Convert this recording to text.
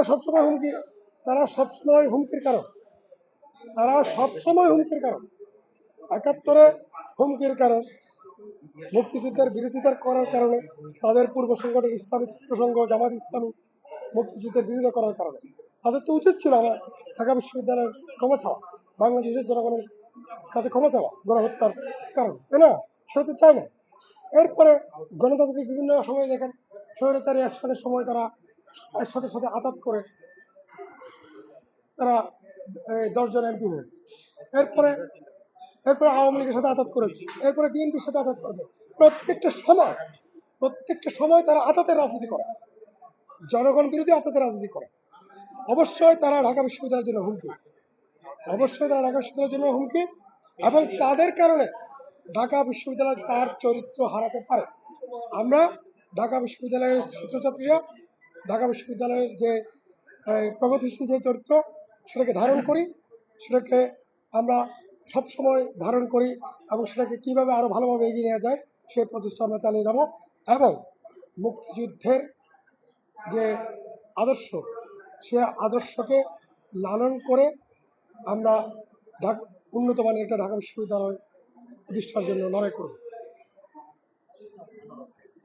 সবসময় হুমকি, তারা সবসময় হুমকির কারণ, তারা সবসময় হুমকির কারণ। ৭১ হুমকির কারণ, মুক্তিযুদ্ধের বিরোধিতা করার কারণে, তাদের পূর্ব সংগঠন ইসলামী ছাত্র সংঘ, জামাত ইসলামী মুক্তিযুদ্ধের বিরোধিতা করার কারণে তাদের তো উচিত ছিল আমার ঢাকা বিশ্ববিদ্যালয়ের ক্ষমা চাওয়া, বাংলাদেশের জনগণের কাছে ক্ষমা চাওয়া গণহত্যার কারণ, তাই না? সেটা তো চায় না। এরপরে গণতান্ত্রিক বিভিন্ন সময় দেখেন স্বৈরাচারী এরশাদের সময় তারা সাথে সাথে আঘাত করে তারা 10 জন এমপি হয়েছে। এরপরে এরপরে আওয়ামী লীগের সাথে আঘাত করেছে, এরপরে বিএনপির সাথে আঘাত করেছে। প্রত্যেকটা সময় তারা আঘাতের রাজনীতি করে, জনগণ বিরোধী আঘাতের রাজনীতি করে। অবশ্যই তারা ঢাকা বিশ্ববিদ্যালয়ের জন্য হুমকি, অবশ্যই তারা ঢাকা বিশ্ববিদ্যালয়ের জন্য হুমকি, এবং তাদের কারণে ঢাকা বিশ্ববিদ্যালয় তার চরিত্র হারাতে পারে। আমরা ঢাকা বিশ্ববিদ্যালয়ের ছাত্রছাত্রীরা ঢাকা বিশ্ববিদ্যালয়ের যে প্রগতিশীল যে চরিত্র সেটাকে ধারণ করি, সেটাকে আমরা সবসময় ধারণ করি, এবং সেটাকে কিভাবে আরো ভালোভাবে এগিয়ে নেওয়া যায় সেই প্রচেষ্টা আমরা চালিয়ে যাব। এবং মুক্তিযুদ্ধের যে আদর্শ, সে আদর্শকে লালন করে আমরা উন্নত মানের একটা ঢাকা বিশ্ববিদ্যালয় প্রতিষ্ঠার জন্য লড়াই করব।